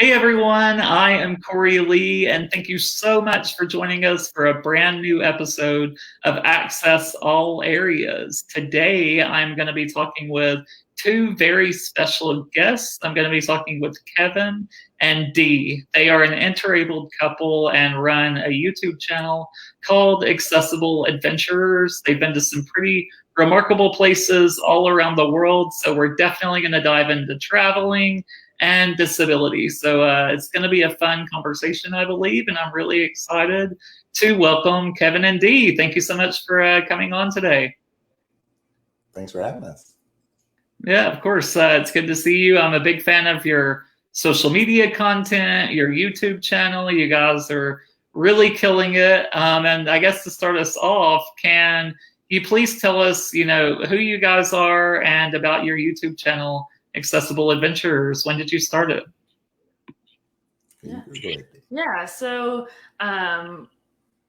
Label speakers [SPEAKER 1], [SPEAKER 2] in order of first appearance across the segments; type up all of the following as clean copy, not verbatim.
[SPEAKER 1] Hey everyone, I am Cory Lee, and thank you so much for joining us for a brand new episode of Access All Areas. Today, I'm going to be talking with two very special guests. I'm going to be talking with Kevin and Dee. They are an interabled couple and run a YouTube channel called Accessible Adventurers. They've been to some pretty remarkable places all around the world, so we're definitely going to dive into traveling and disability. So it's going to be a fun conversation, I believe, and I'm really excited to welcome Kevin and Dee. Thank you so much for coming on today.
[SPEAKER 2] Thanks for having us.
[SPEAKER 1] Yeah, of course. It's good to see you. I'm a big fan of your social media content, your YouTube channel. You guys are really killing it. And I guess to start us off, can you please tell us, who you guys are and about your YouTube channel, Accessible Adventures? When did you start it?
[SPEAKER 3] So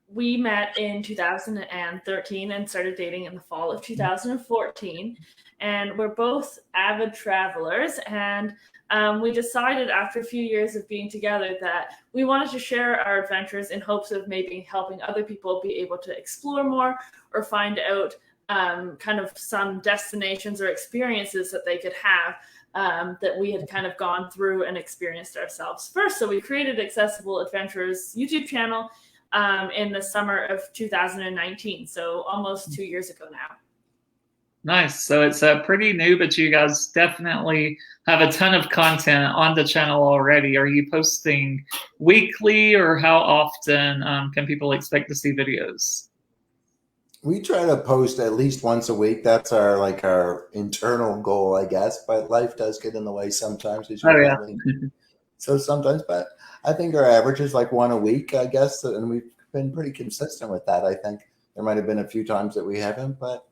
[SPEAKER 3] we met in 2013 and started dating in the fall of 2014. And we're both avid travelers. And we decided after a few years of being together that we wanted to share our adventures in hopes of maybe helping other people be able to explore more or find out kind of some destinations or experiences that they could have that we had kind of gone through and experienced ourselves first. So we created Accessible Adventures YouTube channel in the summer of 2019. So almost 2 years ago now.
[SPEAKER 1] Nice. So it's pretty new, but you guys definitely have a ton of content on the channel already. Are you posting weekly, or how often can people expect to see videos?
[SPEAKER 2] We try to post at least once a week. That's our internal goal, I guess. But life does get in the way sometimes. So sometimes, but I think our average is like one a week, I guess, and we've been pretty consistent with that. I think there might have been a few times that we haven't, but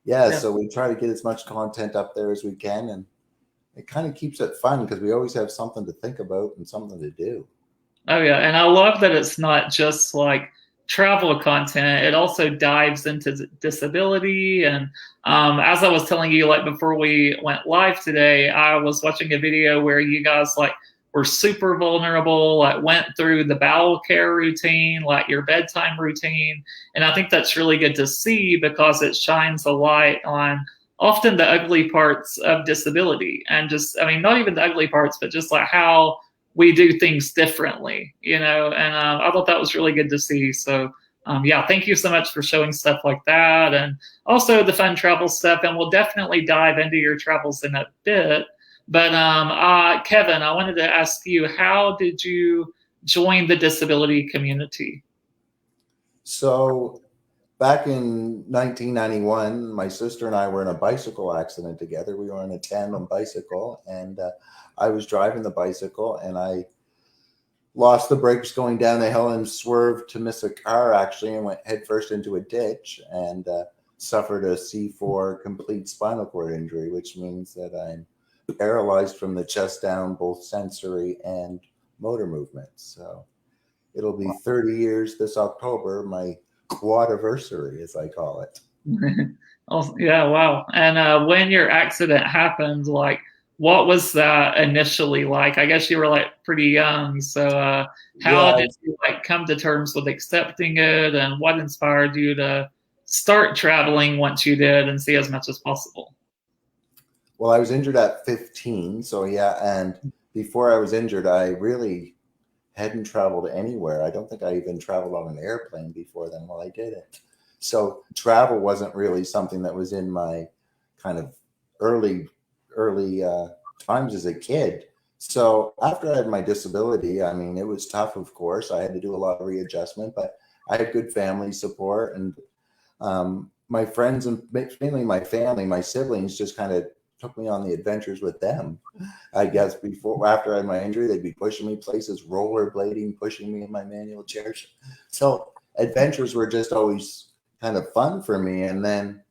[SPEAKER 2] yeah. So we try to get as much content up there as we can, and it kind of keeps it fun because we always have something to think about and something to do.
[SPEAKER 1] Oh yeah, and I love that it's not just like travel content. It also dives into disability. And as I was telling you, like before we went live today, I was watching a video where you guys like were super vulnerable, like went through the bowel care routine, like your bedtime routine. And I think that's really good to see because it shines a light on often the ugly parts of disability. And just, I mean, not even the ugly parts, but just like how we do things differently, and I thought that was really good to see. So yeah, thank you so much for showing stuff like that, and also the fun travel stuff. And we'll definitely dive into your travels in a bit. But Kevin, I wanted to ask you, how did you join the disability community?
[SPEAKER 2] So back in 1991, my sister and I were in a bicycle accident together. We were on a tandem bicycle, and I was driving the bicycle, and I lost the brakes going down the hill and swerved to miss a car, actually, and went headfirst into a ditch and suffered a C4 complete spinal cord injury, which means that I'm paralyzed from the chest down, both sensory and motor movements. So it'll be 30 years this October, my quadiversary, as I call it.
[SPEAKER 1] Oh, yeah, wow. And when your accident happened, like, what was that initially like? I guess you were like pretty young. So how did you like come to terms with accepting it, and what inspired you to start traveling once you did and see as much as possible?
[SPEAKER 2] Well, I was injured at 15. So yeah. And before I was injured, I really hadn't traveled anywhere. I don't think I even traveled on an airplane before then. Well, I didn't. So travel wasn't really something that was in my kind of early times as a kid. So after I had my disability, I mean, it was tough, of course. I had to do a lot of readjustment, but I had good family support, and my friends and mainly my family, my siblings, just kind of took me on the adventures with them. I guess after I had my injury, they'd be pushing me places, rollerblading, pushing me in my manual chairs. So adventures were just always kind of fun for me. And then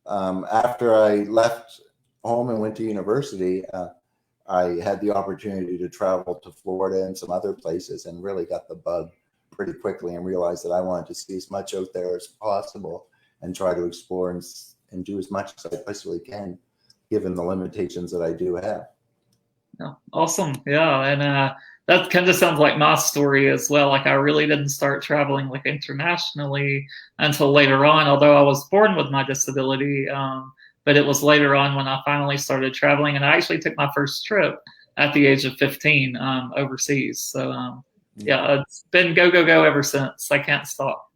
[SPEAKER 2] after I left home and went to university, I had the opportunity to travel to Florida and some other places, and really got the bug pretty quickly and realized that I wanted to see as much out there as possible and try to explore and do as much as I possibly can, given the limitations that I do have.
[SPEAKER 1] Awesome. Yeah. And that kind of sounds like my story as well. Like I really didn't start traveling like internationally until later on, although I was born with my disability. But it was later on when I finally started traveling, and I actually took my first trip at the age of 15 overseas. So yeah, it's been go, go, go ever since. I can't stop.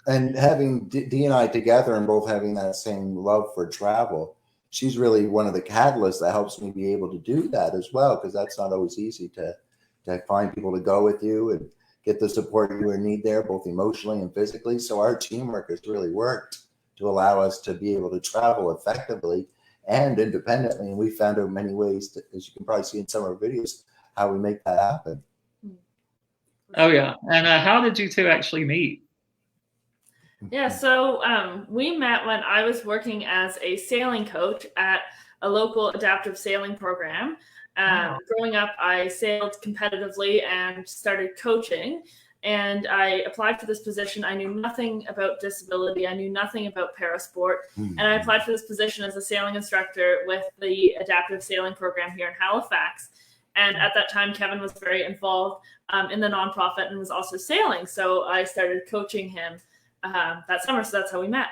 [SPEAKER 2] And having Dee and I together and both having that same love for travel, she's really one of the catalysts that helps me be able to do that as well, because that's not always easy to find people to go with you and get the support you need there, both emotionally and physically. So our teamwork has really worked to allow us to be able to travel effectively and independently. And we found out many ways, as you can probably see in some of our videos, how we make that happen.
[SPEAKER 1] Oh yeah. And how did you two actually meet?
[SPEAKER 3] Yeah, so we met when I was working as a sailing coach at a local adaptive sailing program. Growing up, I sailed competitively and started coaching, and I applied for this position. I knew nothing about disability. I knew nothing about parasport, and I applied for this position as a sailing instructor with the adaptive sailing program here in Halifax. And at that time, Kevin was very involved in the nonprofit and was also sailing, so I started coaching him that summer. So that's how we met.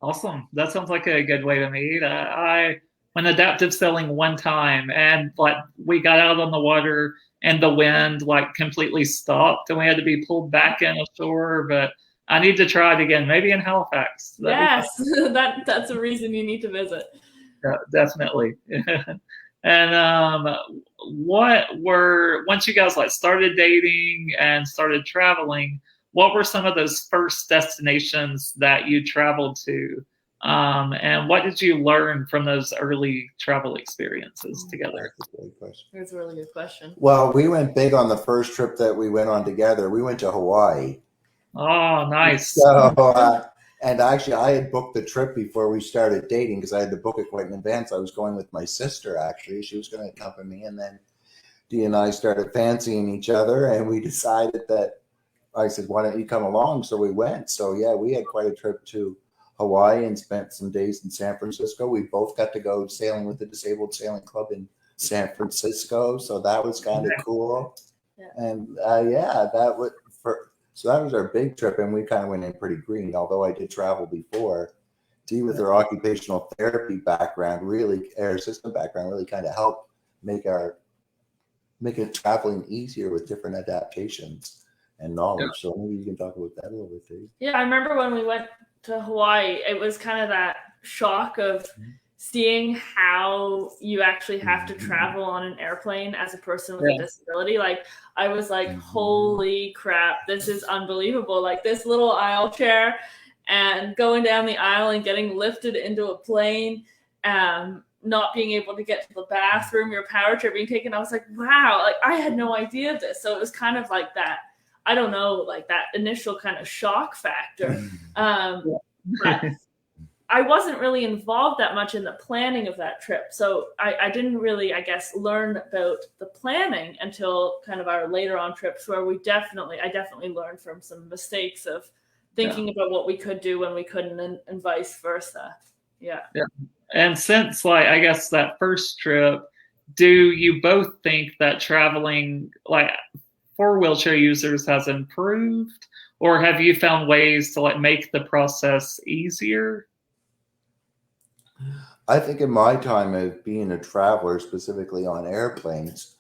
[SPEAKER 1] Awesome. That sounds like a good way to meet. I went adaptive sailing one time, and like we got out on the water and the wind like completely stopped and we had to be pulled back in ashore. But I need to try it again, maybe in Halifax.
[SPEAKER 3] Yes, that's a reason you need to visit.
[SPEAKER 1] Yeah, definitely. And once you guys like started dating and started traveling, what were some of those first destinations that you traveled to? And what did you learn from those early travel experiences together?
[SPEAKER 2] That's a great question.
[SPEAKER 3] That's a really good question.
[SPEAKER 2] Well, we went big on the first trip that we went on together. We went to Hawaii.
[SPEAKER 1] Oh, nice.
[SPEAKER 2] So, and actually, I had booked the trip before we started dating because I had to book it quite in advance. I was going with my sister, actually. She was going to accompany me. And then Dee and I started fancying each other, and we decided that I said, why don't you come along? So we went. So, yeah, we had quite a trip to Hawaii and spent some days in San Francisco. We both got to go sailing with the Disabled Sailing Club in San Francisco. So that was kind of cool.
[SPEAKER 3] Yeah.
[SPEAKER 2] And, yeah, that was so that was our big trip, and we kind of went in pretty green, although I did travel before. Dee, with her occupational therapy background, really, her assistant background, really kind of helped make it traveling easier with different adaptations and knowledge. Yeah. So maybe you can talk about that a little bit, too.
[SPEAKER 3] Yeah, I remember when we went to Hawaii, it was kind of that shock of seeing how you actually have to travel on an airplane as a person with a disability. Like, I was like, holy crap, this is unbelievable. Like, this little aisle chair and going down the aisle and getting lifted into a plane, not being able to get to the bathroom, your power chair being taken. I was like, wow, like I had no idea of this. So it was kind of like that, I don't know, like that initial kind of shock factor. But I wasn't really involved that much in the planning of that trip. So I didn't really, I guess, learn about the planning until kind of our later on trips where I definitely learned from some mistakes of thinking about what we could do when we couldn't and vice versa. Yeah.
[SPEAKER 1] And since like, I guess that first trip, do you both think that traveling like for wheelchair users has improved, or have you found ways to like make the process easier?
[SPEAKER 2] I think in my time of being a traveler, specifically on airplanes,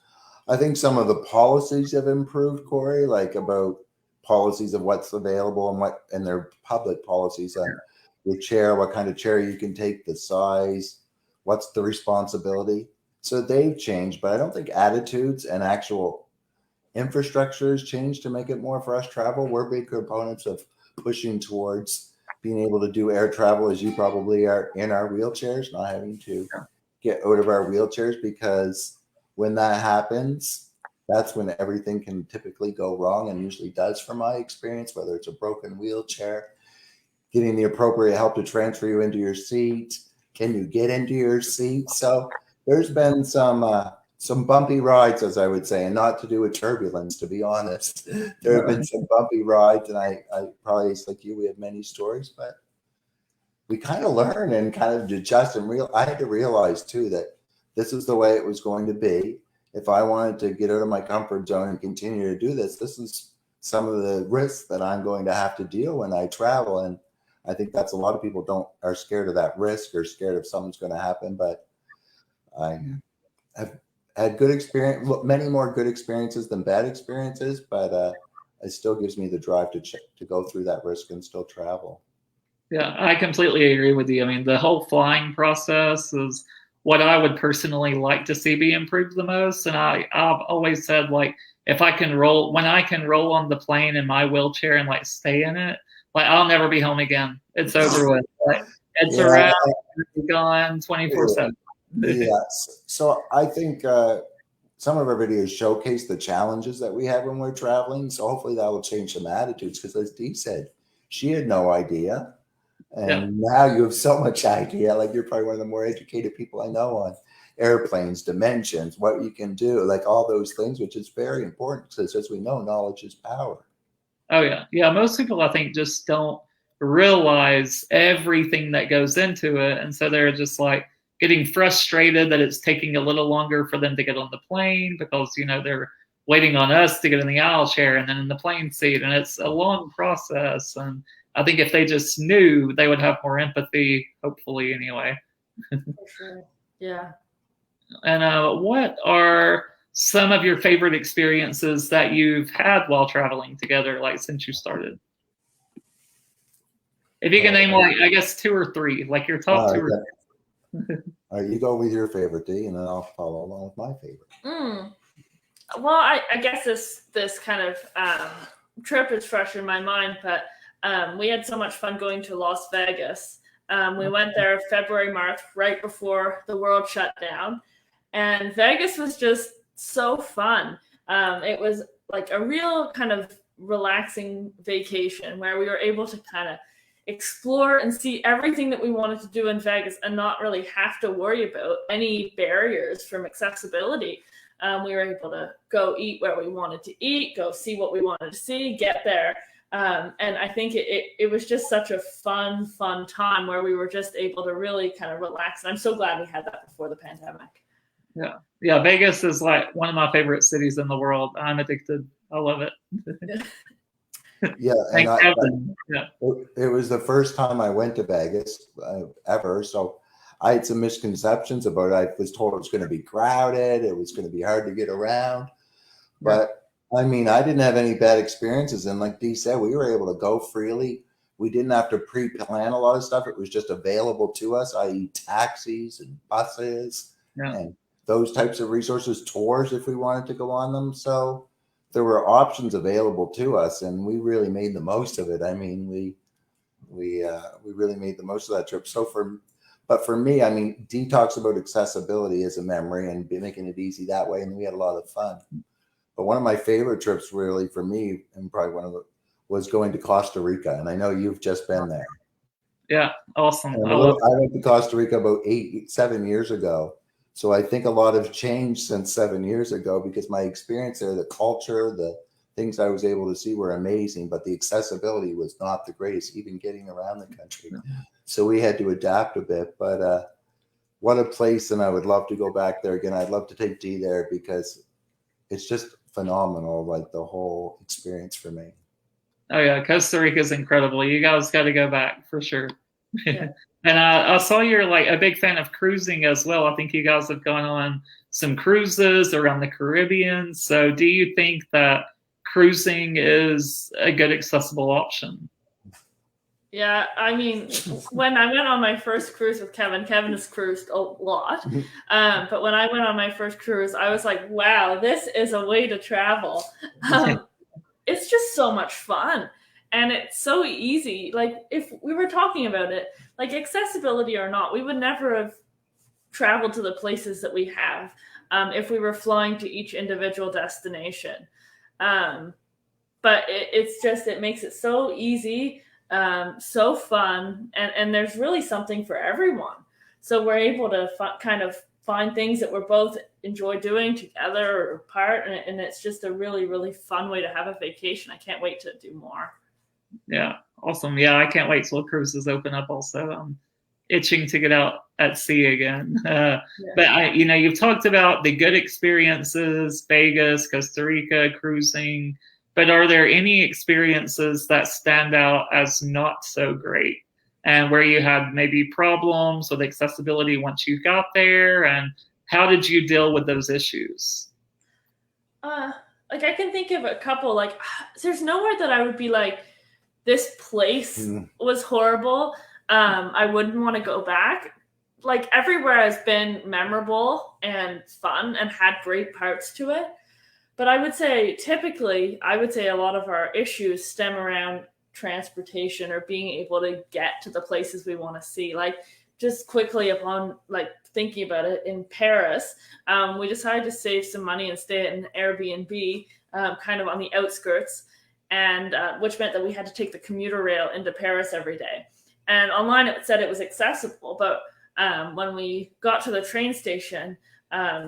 [SPEAKER 2] I think some of the policies have improved, Cory, like about policies of what's available and their public policies on your chair, what kind of chair you can take, the size, what's the responsibility. So they've changed, but I don't think attitudes and actual infrastructure has changed to make it more for us travel. We're big proponents of pushing towards being able to do air travel, as you probably are, in our wheelchairs, not having to get out of our wheelchairs, because when that happens, that's when everything can typically go wrong, and usually does from my experience, whether it's a broken wheelchair, getting the appropriate help to transfer you into your seat. Can you get into your seat? So there's been some bumpy rides, as I would say, and not to do with turbulence, to be honest. There have been some bumpy rides, and I probably, like you, we have many stories, but we kind of learn and kind of adjust. And I had to realize too that this is the way it was going to be. if I wanted to get out of my comfort zone and continue to do this, this is some of the risks that I'm going to have to deal when I travel. And I think that's a lot of people are scared of that risk or scared of something's going to happen. But I have had good experience, many more good experiences than bad experiences, but it still gives me the drive to go through that risk and still travel.
[SPEAKER 1] Yeah, I completely agree with you. I mean, the whole flying process is what I would personally like to see be improved the most. And I've always said, like, if I can when I can roll on the plane in my wheelchair and like stay in it, like I'll never be home again. It's over with. Like, it's around, gone 24/7.
[SPEAKER 2] Yes. So I think some of our videos showcase the challenges that we have when we're traveling. So hopefully that will change some attitudes, because as Dee said, she had no idea. And now you have so much idea. Like, you're probably one of the more educated people I know on airplanes, dimensions, what you can do, like all those things, which is very important, because as we know, knowledge is power.
[SPEAKER 1] Oh yeah. Yeah. Most people, I think, just don't realize everything that goes into it. And so they're just like getting frustrated that it's taking a little longer for them to get on the plane because, you know, they're waiting on us to get in the aisle chair and then in the plane seat. And it's a long process. And I think if they just knew, they would have more empathy, hopefully, anyway.
[SPEAKER 3] For sure. Yeah.
[SPEAKER 1] And what are some of your favorite experiences that you've had while traveling together, like since you started? If you can name, like, I guess 2 or 3, like your top 2 or 3.
[SPEAKER 2] All right, you go with your favorite, Dee, and then I'll follow along with my favorite.
[SPEAKER 3] Well, I guess this kind of trip is fresh in my mind, but we had so much fun going to Las Vegas. We went there February, March, right before the world shut down. And Vegas was just so fun. It was like a real kind of relaxing vacation where we were able to kind of explore and see everything that we wanted to do in Vegas and not really have to worry about any barriers from accessibility. We were able to go eat where we wanted to eat, go see what we wanted to see, get there. And I think it was just such a fun time where we were just able to really kind of relax. And I'm so glad we had that before the pandemic.
[SPEAKER 1] Yeah. Yeah. Vegas is like one of my favorite cities in the world. I'm addicted. I love it.
[SPEAKER 2] Yeah.
[SPEAKER 1] And
[SPEAKER 2] it was the first time I went to Vegas ever. So I had some misconceptions about it. I was told it was going to be crowded. It was going to be hard to get around. But I mean, I didn't have any bad experiences. And like Dee said, we were able to go freely. We didn't have to pre-plan a lot of stuff. It was just available to us, i.e. taxis and buses and those types of resources, tours if we wanted to go on them. So there were options available to us, and we really made the most of it. I mean, we really made the most of that trip. But for me, I mean, Dee talks about accessibility as a memory and making it easy that way, and we had a lot of fun. But one of my favorite trips, really, for me, and probably was going to Costa Rica, and I know you've just been there.
[SPEAKER 1] Yeah, awesome.
[SPEAKER 2] I went to Costa Rica about 7 years ago. So I think a lot have changed since 7 years ago, because my experience there, the culture, the things I was able to see were amazing, but the accessibility was not the greatest, even getting around the country. So we had to adapt a bit. But what a place, and I would love to go back there again. I'd love to take Dee there because it's just phenomenal, like the whole experience for me.
[SPEAKER 1] Oh yeah, Costa Rica is incredible. You guys got to go back for sure.
[SPEAKER 3] Yeah.
[SPEAKER 1] And I saw you're like a big fan of cruising as well. I think you guys have gone on some cruises around the Caribbean. So do you think that cruising is a good accessible option?
[SPEAKER 3] Yeah, I mean, when I went on my first cruise with Kevin has cruised a lot. But when I went on my first cruise, I was like, wow, this is a way to travel. It's just so much fun. And it's so easy. Like, if we were talking about it, like accessibility or not, we would never have traveled to the places that we have if we were flying to each individual destination. But it makes it so easy, so fun, and there's really something for everyone. So we're able to kind of find things that we're both enjoy doing together or apart, and it's just a really, really fun way to have a vacation. I can't wait to do more.
[SPEAKER 1] Yeah, awesome. Yeah, I can't wait till cruises open up also. itching to get out at sea again. But you've talked about the good experiences, Vegas, Costa Rica, cruising. But are there any experiences that stand out as not so great, and where you had maybe problems with accessibility once you got there? And how did you deal with those issues?
[SPEAKER 3] Like, I can think of a couple. Like, there's nowhere that I would be like, this place was horrible. I wouldn't want to go back. Like, everywhere has been memorable and fun and had great parts to it. But I would say typically, a lot of our issues stem around transportation or being able to get to the places we want to see. Like, just quickly upon like thinking about it, in Paris, we decided to save some money and stay at an Airbnb kind of on the outskirts, and which meant that we had to take the commuter rail into Paris every day. And online it said it was accessible, but when we got to the train station,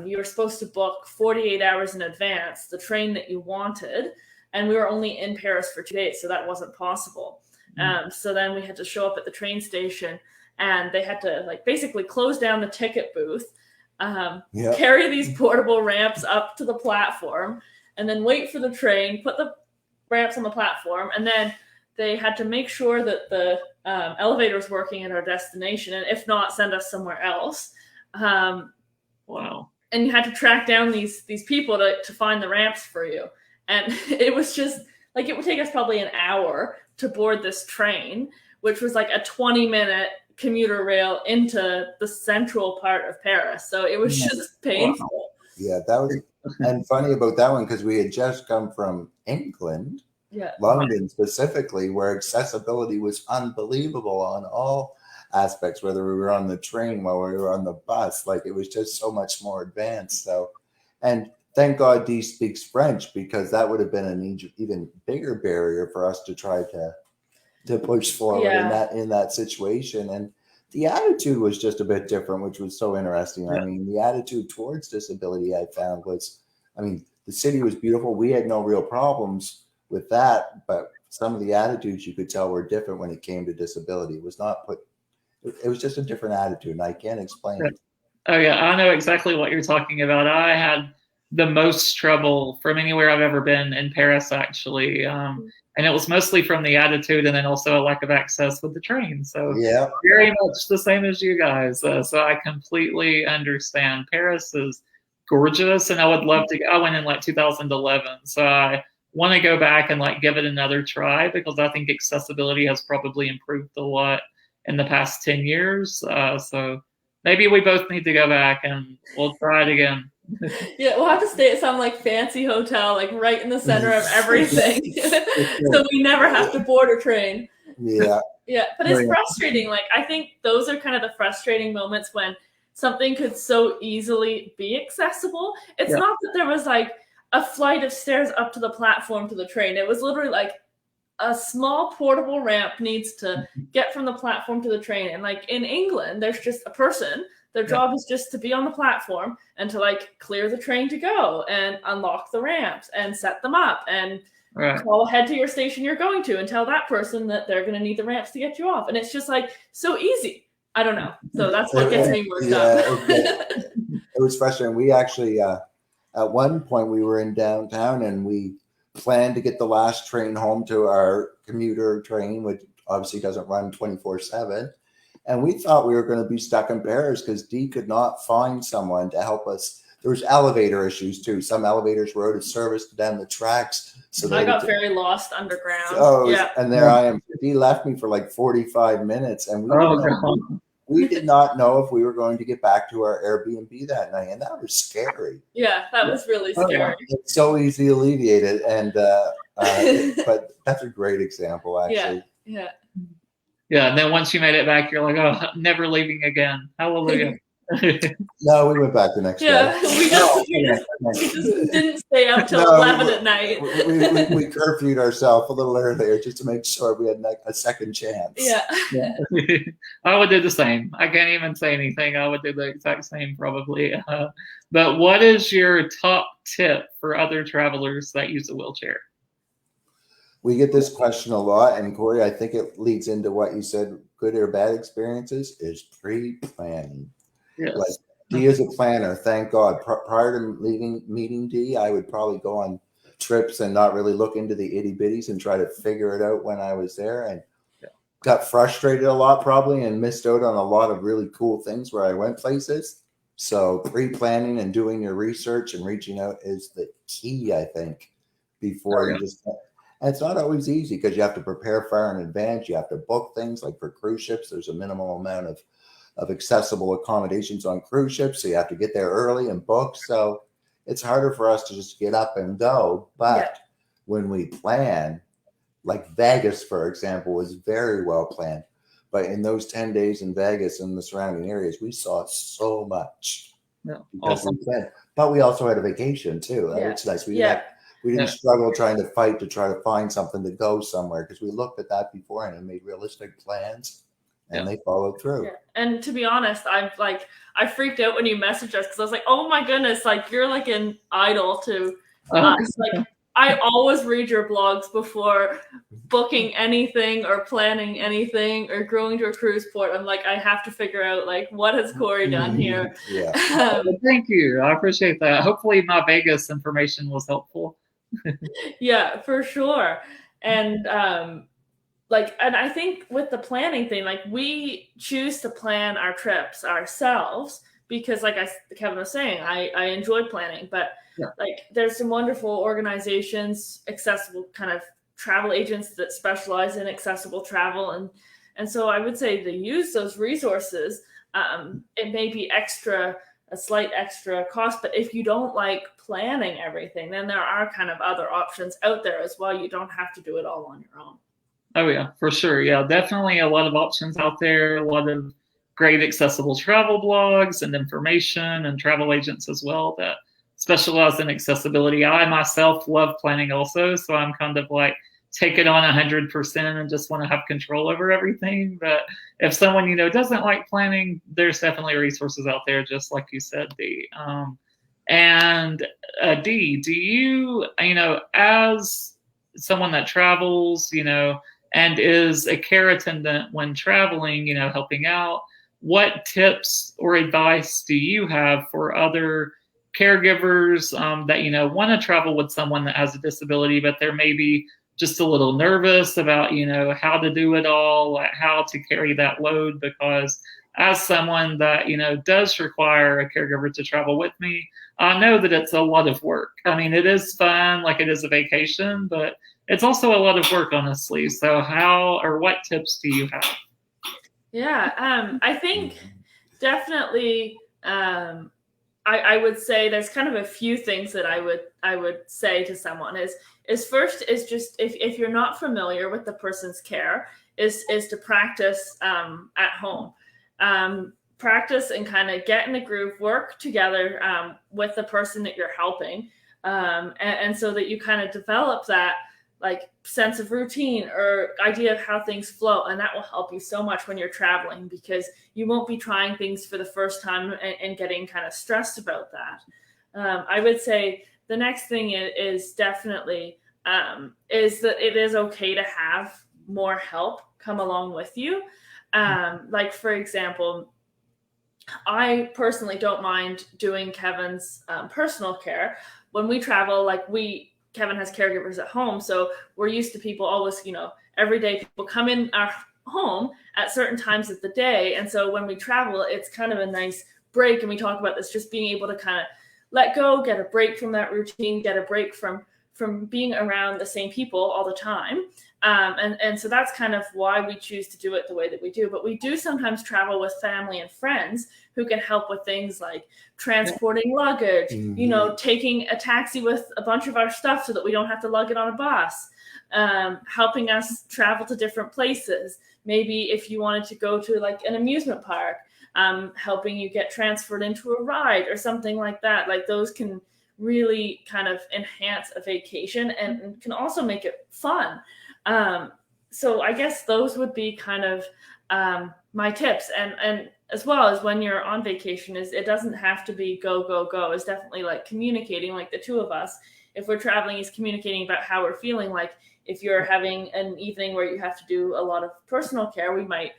[SPEAKER 3] you were supposed to book 48 hours in advance the train that you wanted, and we were only in Paris for 2 days, so that wasn't possible. So then we had to show up at the train station, and they had to like basically close down the ticket booth, carry these portable ramps up to the platform, and then wait for the train, put the ramps on the platform, and then they had to make sure that the elevator was working at our destination, and if not, send us somewhere else.
[SPEAKER 1] Wow.
[SPEAKER 3] And you had to track down these people to find the ramps for you. And it was just like, it would take us probably an hour to board this train, which was like a 20-minute commuter rail into the central part of Paris. So it was just painful.
[SPEAKER 2] Wow. Yeah, that was, and funny about that one, because we had just come from England, London specifically, where accessibility was unbelievable on all aspects, whether we were on the train, while we were on the bus. Like, it was just so much more advanced. So, and thank God Dee speaks French, because that would have been an even bigger barrier for us to try to push forward in that situation. And the attitude was just a bit different, which was so interesting. I mean, the attitude towards disability, I found, was, I mean, the city was beautiful. We had no real problems with that, but some of the attitudes you could tell were different when it came to disability. It was not put, it was just a different attitude, and I can't explain it.
[SPEAKER 1] Oh yeah, I know exactly what you're talking about. I had the most trouble from anywhere I've ever been in Paris, actually. And it was mostly from the attitude, and then also a lack of access with the train. So very much the same as you guys. So I completely understand. Paris is gorgeous, and I would love to go. I went in like 2011. So I want to go back and like give it another try, because I think accessibility has probably improved a lot in the past 10 years. So maybe we both need to go back and we'll try it again.
[SPEAKER 3] Yeah, we'll have to stay at some like fancy hotel, like right in the center of everything. So we never have to board a train.
[SPEAKER 2] Yeah.
[SPEAKER 3] Yeah, but it's frustrating. Like, I think those are kind of the frustrating moments when something could so easily be accessible. It's not that there was like a flight of stairs up to the platform to the train. It was literally like a small portable ramp needs to get from the platform to the train. And like in England, there's just a person. Their job is just to be on the platform and to like clear the train to go and unlock the ramps and set them up and call ahead to your station you're going to and tell that person that they're going to need the ramps to get you off. And it's just like so easy. I don't know. So that's what gets me worked up.
[SPEAKER 2] It was frustrating. We actually, at one point, we were in downtown and we planned to get the last train home to our commuter train, which obviously doesn't run 24/7. And we thought we were going to be stuck in Paris because Dee could not find someone to help us. There was elevator issues too. Some elevators were out of service down the tracks. So
[SPEAKER 3] I got very lost underground.
[SPEAKER 2] And there I am. Dee left me for like 45 minutes. And we did not know if we were going to get back to our Airbnb that night. And that was scary.
[SPEAKER 3] Yeah, that was really scary.
[SPEAKER 2] It's so easy alleviated. And but that's a great example, actually.
[SPEAKER 3] Yeah,
[SPEAKER 1] and then once you made it back, you're like, oh, never leaving again. Hallelujah.
[SPEAKER 2] No, we went back the next day.
[SPEAKER 3] We just didn't stay up till 11 at night.
[SPEAKER 2] we curfewed ourselves a little earlier just to make sure we had a second chance.
[SPEAKER 3] Yeah.
[SPEAKER 1] I would do the same. I can't even say anything. I would do the exact same probably. But what is your top tip for other travelers that use a wheelchair?
[SPEAKER 2] We get this question a lot, and Cory, I think it leads into what you said, good or bad experiences, is pre-planning.
[SPEAKER 1] Yes.
[SPEAKER 2] Like Dee is a planner, thank God. Prior to meeting Dee, I would probably go on trips and not really look into the itty bitties and try to figure it out when I was there, and got frustrated a lot probably and missed out on a lot of really cool things where I went places. So pre-planning and doing your research and reaching out is the key, I think, before you just. And it's not always easy because you have to prepare far in advance. You have to book things, like for cruise ships. There's a minimal amount of accessible accommodations on cruise ships, so you have to get there early and book. So it's harder for us to just get up and go. But when we plan, like Vegas, for example, was very well planned. But in those 10 days in Vegas and the surrounding areas, we saw so much.
[SPEAKER 1] Yeah.
[SPEAKER 2] Awesome. But we also had a vacation too. It's nice. We didn't struggle trying to fight to try to find something to go somewhere, because we looked at that before and made realistic plans, and they followed through.
[SPEAKER 3] Yeah. And to be honest, I freaked out when you messaged us, because I was like, oh my goodness, like you're like an idol to us. Like I always read your blogs before booking anything or planning anything or going to a cruise port. I'm like, I have to figure out like what has Cory done here.
[SPEAKER 1] Thank you. I appreciate that. Hopefully my Vegas information was helpful.
[SPEAKER 3] Yeah, for sure. And and I think with the planning thing, like we choose to plan our trips ourselves because, like Kevin was saying, I enjoy planning, but like there's some wonderful organizations, accessible kind of travel agents that specialize in accessible travel, and so I would say to use those resources. It may be a slight extra cost, but if you don't like planning everything, then there are kind of other options out there as well. You don't have to do it all on your own.
[SPEAKER 1] Oh yeah, for sure. Yeah, definitely a lot of options out there, a lot of great accessible travel blogs and information, and travel agents as well that specialize in accessibility. I myself love planning also, so I'm kind of like take it on 100% and just want to have control over everything. But if someone, doesn't like planning, there's definitely resources out there, just like you said, Dee. And Dee, do you, as someone that travels, and is a care attendant when traveling, helping out, what tips or advice do you have for other caregivers that, want to travel with someone that has a disability, but they're maybe just a little nervous about, how to do it all, how to carry that load? Because as someone that, does require a caregiver to travel with me, I know that it's a lot of work. I mean, it is fun, like it is a vacation, but it's also a lot of work, honestly. So what tips do you have?
[SPEAKER 3] Yeah, I think definitely I would say there's kind of a few things that I would say to someone is first is just if you're not familiar with the person's care is to practice at home. Practice and kind of get in a groove, work together with the person that you're helping, and so that you kind of develop that like sense of routine or idea of how things flow, and that will help you so much when you're traveling, because you won't be trying things for the first time and getting kind of stressed about that. I would say the next thing is definitely is that it is okay to have more help come along with you. Like for example, I personally don't mind doing Kevin's personal care when we travel. Kevin has caregivers at home, so we're used to people always, every day people come in our home at certain times of the day. And so when we travel, it's kind of a nice break. And we talk about this, just being able to kind of let go, get a break from that routine, get a break from being around the same people all the time. And so that's kind of why we choose to do it the way that we do. But we do sometimes travel with family and friends who can help with things like transporting luggage, taking a taxi with a bunch of our stuff so that we don't have to lug it on a bus, helping us travel to different places. Maybe if you wanted to go to like an amusement park, helping you get transferred into a ride or something like that. Like those can really kind of enhance a vacation and can also make it fun. So I guess those would be kind of my tips. And as well as when you're on vacation is it doesn't have to be go, go, go. It's definitely like communicating, like the two of us. If we're traveling, is communicating about how we're feeling. Like if you're having an evening where you have to do a lot of personal care, we might,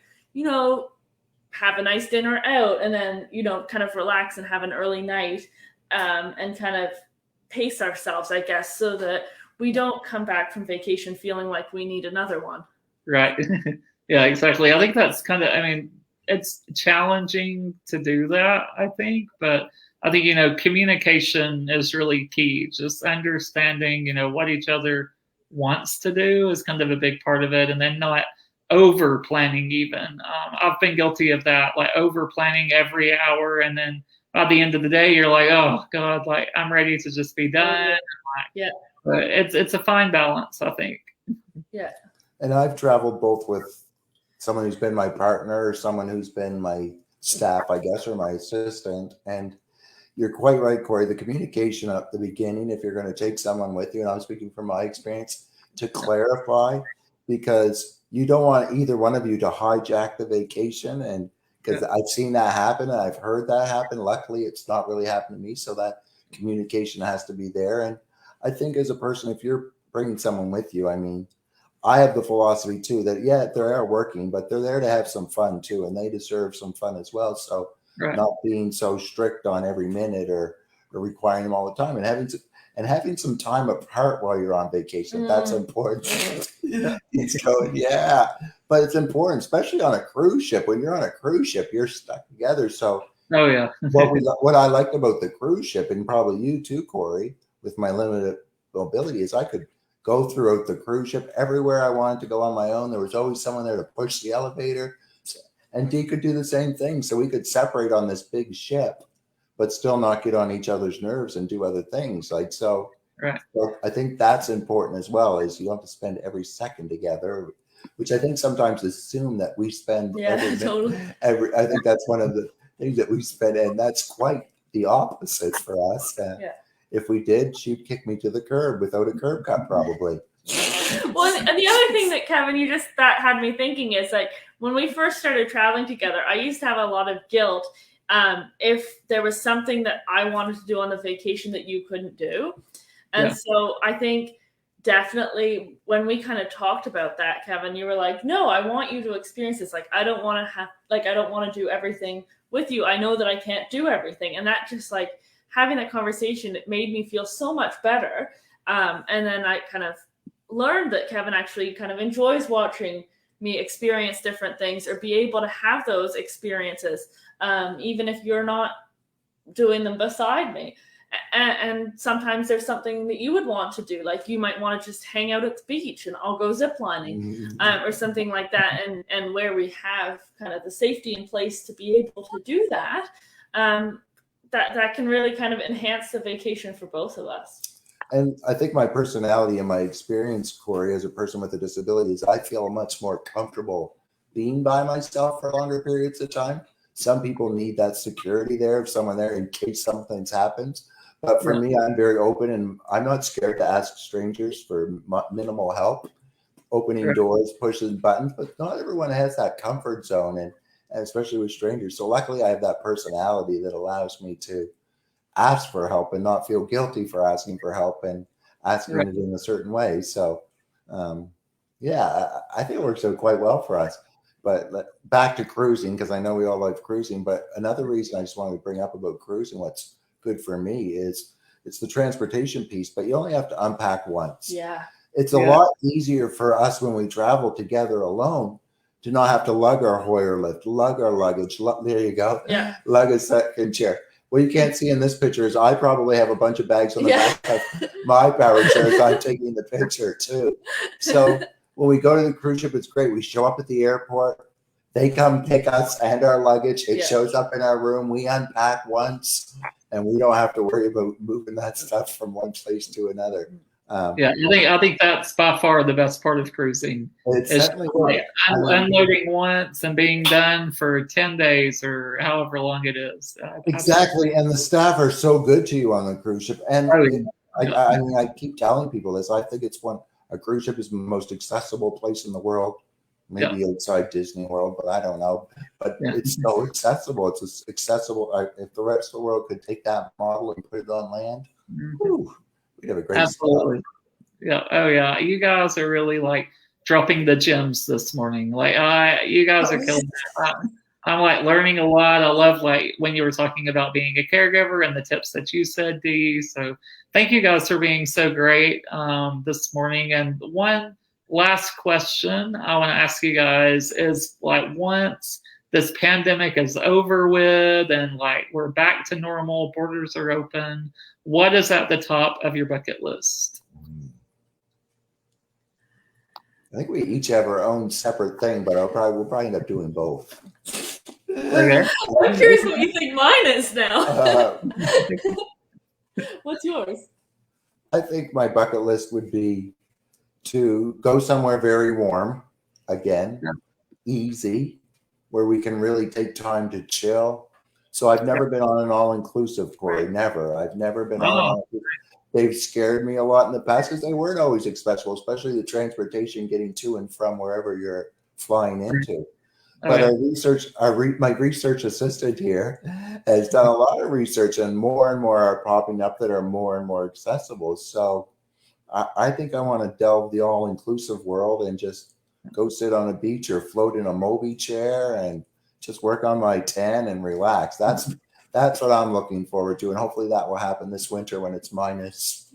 [SPEAKER 3] have a nice dinner out and then, kind of relax and have an early night and kind of pace ourselves, I guess, so that we don't come back from vacation feeling like we need another one.
[SPEAKER 1] Right. Yeah, exactly. I think that's kind of, it's challenging to do that, I think, but I think, communication is really key. Just understanding, what each other wants to do is kind of a big part of it. And then not over planning even. I've been guilty of that, like over planning every hour. And then by the end of the day, you're like, oh God, like I'm ready to just be done.
[SPEAKER 3] Yeah.
[SPEAKER 1] But it's a fine balance, I think.
[SPEAKER 3] Yeah.
[SPEAKER 2] And I've traveled both with someone who's been my partner or someone who's been my staff, I guess, or my assistant. And you're quite right, Cory. The communication at the beginning, if you're going to take someone with you, and I'm speaking from my experience, to clarify, because you don't want either one of you to hijack the vacation. And because I've seen that happen and I've heard that happen. Luckily, it's not really happened to me. So that communication has to be there. And I think as a person, if you're bringing someone with you, I have the philosophy too that, yeah, they are working, but they're there to have some fun too. And they deserve some fun as well. So not being so strict on every minute or requiring them all the time, and having some time apart while you're on vacation. That's important. He's going, yeah, but it's important, especially on a cruise ship. When you're on a cruise ship, you're stuck together. So what I liked about the cruise ship, and probably you too, Cory, with my limited mobility, is I could go throughout the cruise ship everywhere I wanted to go on my own. There was always someone there to push the elevator, and Dee could do the same thing. So we could separate on this big ship, but still not get on each other's nerves and do other things. So I think that's important as well, is you don't have to spend every second together, which I think sometimes assume that we spend every I think that's one of the things that we spend, and that's quite the opposite for us. If we did, she'd kick me to the curb without a curb cut, probably.
[SPEAKER 3] Well, and the other thing that, Kevin, that had me thinking is, like, when we first started traveling together, I used to have a lot of guilt if there was something that I wanted to do on the vacation that you couldn't do. And so I think definitely when we kind of talked about that, Kevin, you were like, no, I want you to experience this. Like, I don't want to do everything with you. I know that I can't do everything. And that just, like, having that conversation, it made me feel so much better. And then I kind of learned that Kevin actually kind of enjoys watching me experience different things or be able to have those experiences, even if you're not doing them beside me. And sometimes there's something that you would want to do. Like you might want to just hang out at the beach and I'll go ziplining or something like that. And where we have kind of the safety in place to be able to do that, that can really kind of enhance the vacation for both of us.
[SPEAKER 2] And I think my personality and my experience, Cory, as a person with a disability, is I feel much more comfortable being by myself for longer periods of time. Some people need that security there of someone there in case something's happens. But for me, I'm very open and I'm not scared to ask strangers for minimal help, opening doors, pushing buttons. But not everyone has that comfort zone, and especially with strangers. So luckily, I have that personality that allows me to ask for help and not feel guilty for asking for help and asking it in a certain way. So, I think it works out quite well for us. But back to cruising, because I know we all like cruising. But another reason I just wanted to bring up about cruising, what's good for me is it's the transportation piece, but you only have to unpack once.
[SPEAKER 3] Yeah.
[SPEAKER 2] It's a lot easier for us when we travel together alone to not have to lug our Hoyer lift, lug our luggage. There you go. Yeah. Lug a second chair. What you can't see in this picture is I probably have a bunch of bags on the back of my power chair as I'm taking the picture too. So when we go to the cruise ship, it's great. We show up at the airport. They come pick us and our luggage. It shows up in our room. We unpack once, and we don't have to worry about moving that stuff from one place to another.
[SPEAKER 1] I think that's by far the best part of cruising.
[SPEAKER 2] It's definitely
[SPEAKER 1] unloading once and being done for 10 days or however long it is.
[SPEAKER 2] Exactly. And the staff are so good to you on the cruise ship. And I mean, I keep telling people this. I think a cruise ship is the most accessible place in the world maybe outside Disney World, but I don't know. But it's so accessible. It's accessible. If the rest of the world could take that model and put it on land, we'd have a great
[SPEAKER 1] Absolutely. Yeah. Oh yeah. You guys are really like dropping the gems this morning. Like you guys are killing it. I'm like learning a lot. I love like when you were talking about being a caregiver and the tips that you said, Dee. So thank you guys for being so great this morning. And one last question I want to ask you guys is like once this pandemic is over with and like we're back to normal, borders are open, what is at the top of your bucket list?
[SPEAKER 2] I think we each have our own separate thing, but we'll probably end up doing both.
[SPEAKER 1] Okay.
[SPEAKER 3] I'm curious what you think mine is now. What's yours?
[SPEAKER 2] I think my bucket list would be to go somewhere very warm, again, easy, where we can really take time to chill. So I've never been on an all-inclusive, Cory. Never. I've never been on. They've scared me a lot in the past because they weren't always accessible, especially the transportation getting to and from wherever you're flying into. But my research assistant here has done a lot of research, and more are popping up that are more and more accessible. So I think I want to delve the all-inclusive world and just go sit on a beach or float in a Moby chair and just work on my tan and relax. That's what I'm looking forward to, and hopefully that will happen this winter when it's minus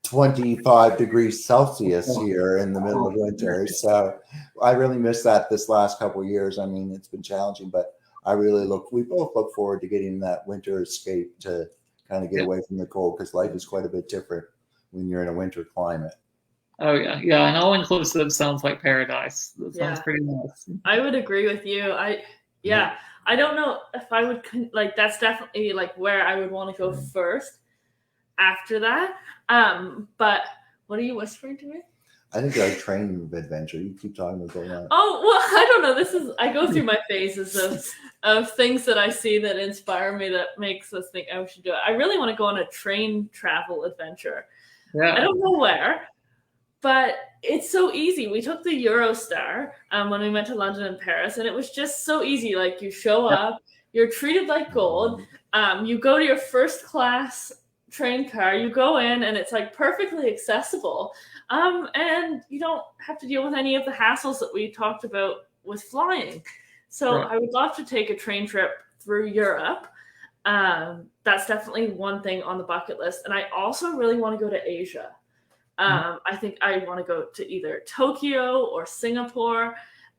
[SPEAKER 2] 25 degrees Celsius here in the middle of winter. So I really missed that this last couple of years. I mean, it's been challenging, but we both look forward to getting that winter escape to kind of get away from the cold, because life is quite a bit different when you're in a winter climate.
[SPEAKER 1] Oh yeah. And all-inclusive sounds like paradise. That sounds pretty nice.
[SPEAKER 3] I would agree with you. I don't know if I would like, that's definitely like where I would want to go first after that. But what are you whispering to me?
[SPEAKER 2] I think our train adventure. You keep talking about that.
[SPEAKER 3] Oh, well, I don't know. I go through my phases of things that I see that inspire me, that makes us think I should do it. I really want to go on a train travel adventure. Yeah. I don't know where, but it's so easy. We took the Eurostar when we went to London and Paris, and it was just so easy. Like, you show up, you're treated like gold. You go to your first class train car, you go in, and it's like perfectly accessible. And you don't have to deal with any of the hassles that we talked about with flying. So I would love to take a train trip through Europe. That's definitely one thing on the bucket list. And I also really want to go to Asia. I think I want to go to either Tokyo or Singapore.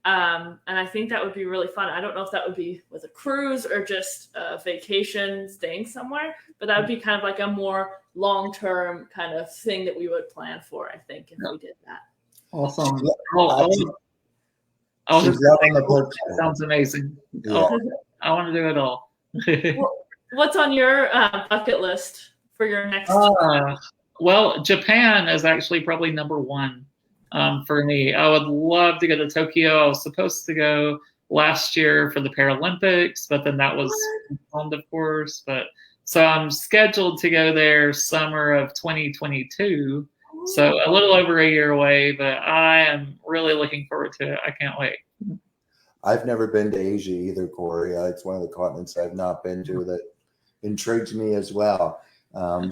[SPEAKER 3] And I think that would be really fun. I don't know if that would be with a cruise or just a vacation staying somewhere, but that would be kind of like a more long-term kind of thing that we would plan for, I think, if we did that.
[SPEAKER 1] Awesome. Sounds amazing. Yeah. I want to do it all.
[SPEAKER 3] What's on your bucket list for your next?
[SPEAKER 1] Well, Japan is actually probably number one. For me, I would love to go to Tokyo. I was supposed to go last year for the Paralympics, but then that was postponed, of course. So I'm scheduled to go there summer of 2022. So a little over a year away, but I am really looking forward to it. I can't wait.
[SPEAKER 2] I've never been to Asia either, Cory. It's one of the continents I've not been to that intrigues me as well.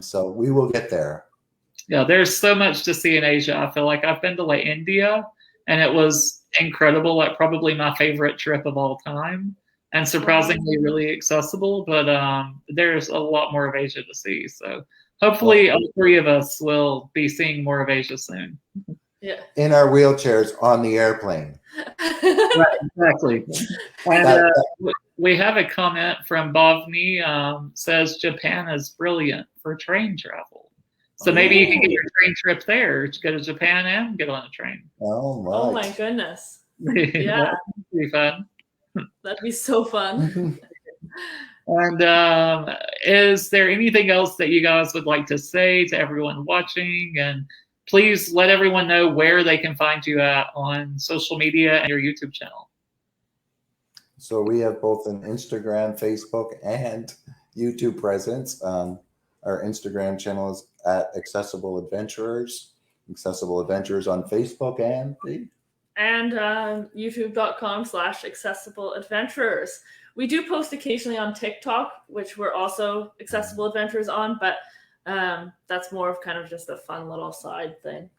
[SPEAKER 2] So we will get there.
[SPEAKER 1] Yeah, there's so much to see in Asia. I feel like I've been to like India, and it was incredible, like probably my favorite trip of all time, and surprisingly really accessible. But there's a lot more of Asia to see. So hopefully all three of us will be seeing more of Asia soon.
[SPEAKER 3] Yeah.
[SPEAKER 2] In our wheelchairs on the airplane.
[SPEAKER 1] Right, exactly. And we have a comment from Bhavni, says Japan is brilliant for train travel. So maybe you can get your train trip there to go to Japan and get on a train.
[SPEAKER 2] Oh, right.
[SPEAKER 3] Oh my goodness. Yeah.
[SPEAKER 1] That'd be fun.
[SPEAKER 3] That'd be so fun.
[SPEAKER 1] And is there anything else that you guys would like to say to everyone watching? And please let everyone know where they can find you at on social media and your YouTube channel.
[SPEAKER 2] So we have both an Instagram, Facebook, and YouTube presence. Our Instagram channel is at Accessible Adventurers. Accessible Adventurers on Facebook
[SPEAKER 3] and youtube.com/accessible adventurers. We do post occasionally on TikTok, which we're also accessible adventurers on, but that's more of kind of just a fun little side thing.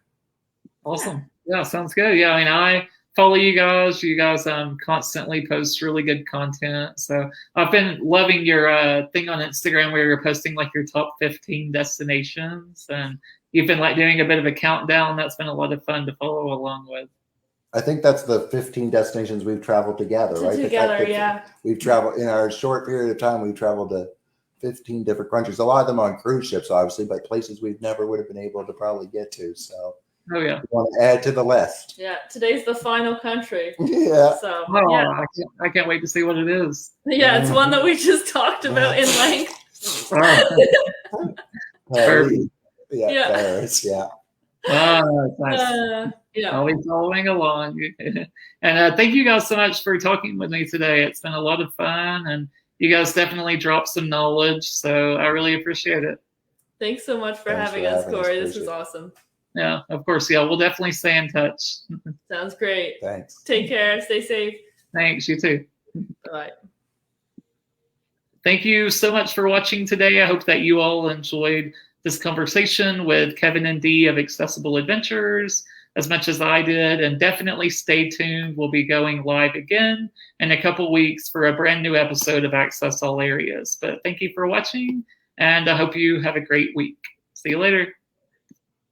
[SPEAKER 1] Awesome. Yeah, sounds good. Yeah, I mean, I follow you guys. You guys constantly post really good content. So I've been loving your thing on Instagram where you're posting like your top 15 destinations, and you've been like doing a bit of a countdown. That's been a lot of fun to follow along with.
[SPEAKER 2] I think that's the 15 destinations we've traveled together, right?
[SPEAKER 3] Together, yeah.
[SPEAKER 2] We've traveled in our short period of time. We've traveled to 15 different countries. A lot of them on cruise ships, obviously, but places we never would have been able to probably get to. So,
[SPEAKER 1] oh yeah,
[SPEAKER 2] we want to add to the list.
[SPEAKER 3] Yeah, today's the final country.
[SPEAKER 2] Yeah.
[SPEAKER 3] So
[SPEAKER 1] oh, I can't wait to see what it is.
[SPEAKER 3] Yeah, it's one that we just talked about in length.
[SPEAKER 2] Paris.
[SPEAKER 3] Yeah.
[SPEAKER 2] Paris. Yeah.
[SPEAKER 1] Oh, nice.
[SPEAKER 3] Yeah.
[SPEAKER 1] I'll be following along. And thank you guys so much for talking with me today. It's been a lot of fun, and you guys definitely dropped some knowledge, so I really appreciate it.
[SPEAKER 3] Thanks so much for having us, Cory. This was awesome.
[SPEAKER 1] Yeah, of course. Yeah, we'll definitely stay in touch.
[SPEAKER 3] Sounds great.
[SPEAKER 2] Thanks.
[SPEAKER 3] Take care. Stay safe.
[SPEAKER 1] Thanks. You too.
[SPEAKER 3] Bye.
[SPEAKER 1] Thank you so much for watching today. I hope that you all enjoyed this conversation with Kevin and Dee of Accessible Adventures as much as I did, and definitely stay tuned. We'll be going live again in a couple weeks for a brand new episode of Access All Areas. But thank you for watching, and I hope you have a great week. See you later.